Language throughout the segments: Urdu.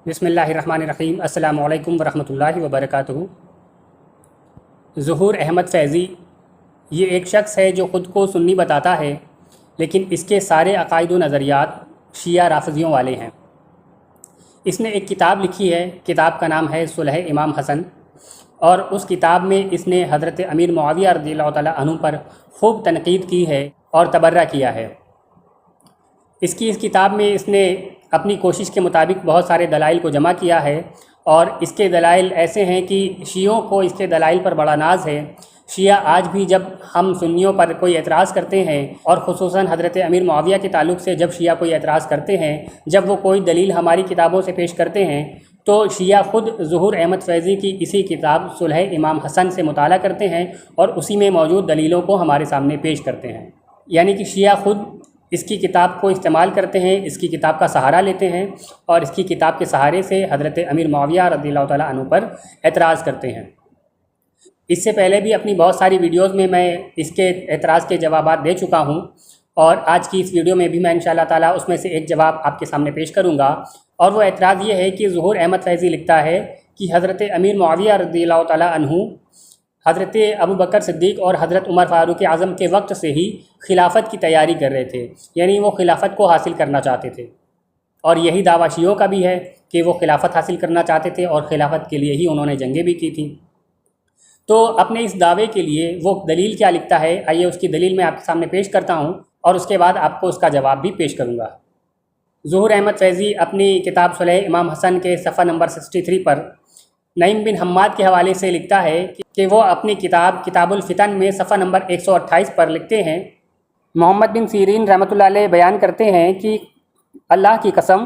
بسم اللہ الرحمن الرحیم۔ السلام علیکم ورحمۃ اللہ وبرکاتہ۔ ظہور احمد فیضی یہ ایک شخص ہے جو خود کو سنی بتاتا ہے، لیکن اس کے سارے عقائد و نظریات شیعہ رافضیوں والے ہیں۔ اس نے ایک کتاب لکھی ہے، کتاب کا نام ہے صلح امام حسن، اور اس کتاب میں اس نے حضرت امیر معاویہ رضی اللہ تعالیٰ عنہ پر خوب تنقید کی ہے اور تبرہ کیا ہے۔ اس کتاب میں اس نے اپنی کوشش کے مطابق بہت سارے دلائل کو جمع کیا ہے، اور اس کے دلائل ایسے ہیں کہ شیعوں کو اس کے دلائل پر بڑا ناز ہے۔ شیعہ آج بھی جب ہم سنیوں پر کوئی اعتراض کرتے ہیں، اور خصوصاً حضرت امیر معاویہ کے تعلق سے جب شیعہ کوئی اعتراض کرتے ہیں، جب وہ کوئی دلیل ہماری کتابوں سے پیش کرتے ہیں، تو شیعہ خود ظہور احمد فیضی کی اسی کتاب صلح امام حسن سے مطالعہ کرتے ہیں اور اسی میں موجود دلیلوں کو ہمارے سامنے پیش کرتے ہیں۔ یعنی کہ شیعہ خود اس کی کتاب کو استعمال کرتے ہیں، اس کی کتاب کا سہارا لیتے ہیں، اور اس کی کتاب کے سہارے سے حضرت امیر معاویہ رضی اللہ تعالیٰ عنہ پر اعتراض کرتے ہیں۔ اس سے پہلے بھی اپنی بہت ساری ویڈیوز میں اس کے اعتراض کے جوابات دے چکا ہوں، اور آج کی اس ویڈیو میں بھی میں انشاءاللہ تعالیٰ اس میں سے ایک جواب آپ کے سامنے پیش کروں گا۔ اور وہ اعتراض یہ ہے کہ ظہور احمد فیضی لکھتا ہے کہ حضرت امیر معاویہ رضی اللہ تعالیٰ عنہ حضرت ابو بکر صدیق اور حضرت عمر فاروق اعظم کے وقت سے ہی خلافت کی تیاری کر رہے تھے، یعنی وہ خلافت کو حاصل کرنا چاہتے تھے، اور یہی دعویٰ شیعوں کا بھی ہے کہ وہ خلافت حاصل کرنا چاہتے تھے اور خلافت کے لیے ہی انہوں نے جنگیں بھی کی تھیں۔ تو اپنے اس دعوے کے لیے وہ دلیل کیا لکھتا ہے، آئیے اس کی دلیل میں آپ کے سامنے پیش کرتا ہوں، اور اس کے بعد آپ کو اس کا جواب بھی پیش کروں گا۔ ظہور احمد فیضی اپنی کتاب صلح امام حسن کے صفحہ نمبر 63 پر نعیم بن حماد کے حوالے سے لکھتا ہے کہ وہ اپنی کتاب الفتن میں صفحہ نمبر 128 پر لکھتے ہیں، محمد بن سیرین رحمۃ اللہ علیہ بیان کرتے ہیں کہ اللہ کی قسم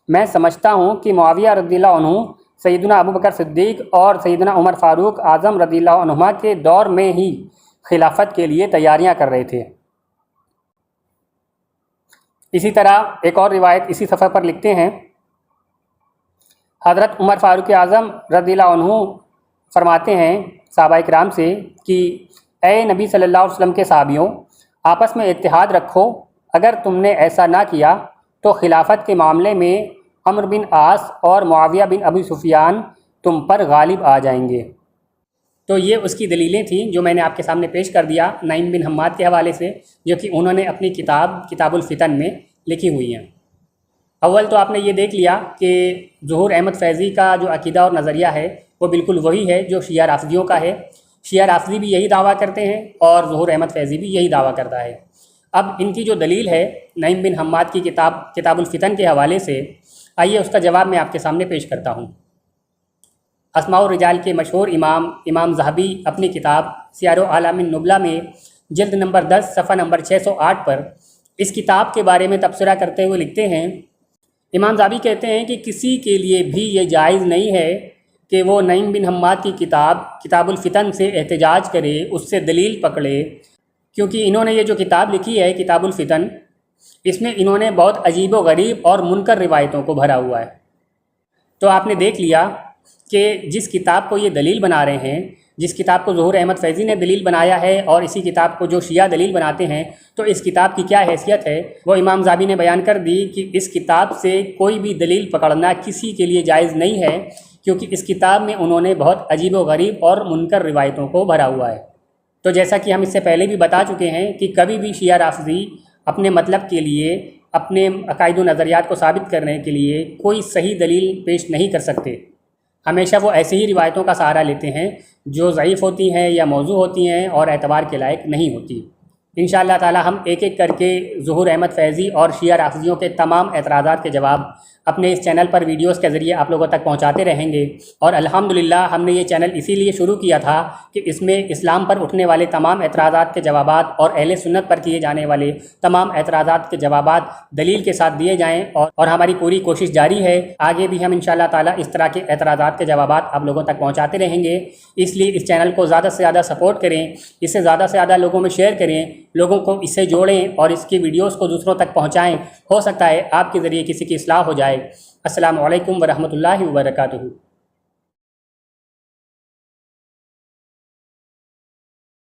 میں سمجھتا ہوں کہ معاویہ رضی اللہ عنہ سیدنا ابو بکر صدیق اور سیدنا عمر فاروق اعظم رضی اللہ عنہما کے دور میں ہی خلافت کے لیے تیاریاں کر رہے تھے۔ اسی طرح ایک اور روایت اسی صفحہ پر لکھتے ہیں، حضرت عمر فاروق اعظم رضی اللہ عنہ فرماتے ہیں صحابہ کرام سے کہ اے نبی صلی اللہ علیہ وسلم کے صحابیوں، آپس میں اتحاد رکھو، اگر تم نے ایسا نہ کیا تو خلافت کے معاملے میں عمرو بن عاص اور معاویہ بن ابی سفیان تم پر غالب آ جائیں گے۔ تو یہ اس کی دلیلیں تھیں جو میں نے آپ کے سامنے پیش کر دیا نعیم بن حماد کے حوالے سے، جو کہ انہوں نے اپنی کتاب الفتن میں لکھی ہوئی ہیں۔ اول تو آپ نے یہ دیکھ لیا کہ ظہور احمد فیضی کا جو عقیدہ اور نظریہ ہے وہ بالکل وہی ہے جو شیعہ رافضیوں کا ہے۔ شیعہ رافضی بھی یہی دعویٰ کرتے ہیں اور ظہور احمد فیضی بھی یہی دعویٰ کرتا ہے۔ اب ان کی جو دلیل ہے نعیم بن حماد کی کتاب الفتن کے حوالے سے، آئیے اس کا جواب میں آپ کے سامنے پیش کرتا ہوں۔ اسماء الرجال کے مشہور امام ذہبی اپنی کتاب سیار اعلام النبلہ میں جلد نمبر 10 صفحہ نمبر 608 پر اس کتاب کے بارے میں تبصرہ کرتے ہوئے لکھتے ہیں، امام ذہبی کہتے ہیں کہ کسی کے لیے بھی یہ جائز نہیں ہے کہ وہ نعیم بن حماد کی کتاب الفتن سے احتجاج کرے، اس سے دلیل پکڑے، کیونکہ انہوں نے یہ جو کتاب لکھی ہے کتاب الفتن، اس میں انہوں نے بہت عجیب و غریب اور منکر روایتوں کو بھرا ہوا ہے۔ تو آپ نے دیکھ لیا کہ جس کتاب کو یہ دلیل بنا رہے ہیں، جس کتاب کو ظہور احمد فیضی نے دلیل بنایا ہے، اور اسی کتاب کو جو شیعہ دلیل بناتے ہیں، تو اس کتاب کی کیا حیثیت ہے وہ امام ذہبی نے بیان کر دی کہ اس کتاب سے کوئی بھی دلیل پکڑنا کسی کے لیے جائز نہیں ہے، کیونکہ اس کتاب میں انہوں نے بہت عجیب و غریب اور منکر روایتوں کو بھرا ہوا ہے۔ تو جیسا کہ ہم اس سے پہلے بھی بتا چکے ہیں کہ کبھی بھی شیعہ رافضی اپنے مطلب کے لیے، اپنے عقائد و نظریات کو ثابت کرنے کے لیے کوئی صحیح دلیل پیش نہیں کر سکتے۔ ہمیشہ وہ ایسی ہی روایتوں کا سہارا لیتے ہیں جو ضعیف ہوتی ہیں یا موضوع ہوتی ہیں اور اعتبار کے لائق نہیں ہوتی۔ انشاءاللہ تعالی ہم ایک ایک کر کے ظہور احمد فیضی اور شیعہ رافضیوں کے تمام اعتراضات کے جواب اپنے اس چینل پر ویڈیوز کے ذریعے آپ لوگوں تک پہنچاتے رہیں گے، اور الحمدللہ ہم نے یہ چینل اسی لیے شروع کیا تھا کہ اس میں اسلام پر اٹھنے والے تمام اعتراضات کے جوابات اور اہل سنت پر کیے جانے والے تمام اعتراضات کے جوابات دلیل کے ساتھ دیے جائیں، اور ہماری پوری کوشش جاری ہے، آگے بھی ہم انشاءاللہ تعالی اس طرح کے اعتراضات کے جوابات آپ لوگوں تک پہنچاتے رہیں گے۔ اس لیے اس چینل کو زیادہ سے زیادہ سپورٹ کریں، اسے زیادہ سے زیادہ لوگوں میں شیئر کریں، لوگوں کو اس سے جوڑیں اور اس کی ویڈیوز کو دوسروں تک پہنچائیں، ہو سکتا ہے آپ کے ذریعے کسی کی اصلاح ہو جائے۔ السلام علیکم ورحمۃ اللہ وبرکاتہ۔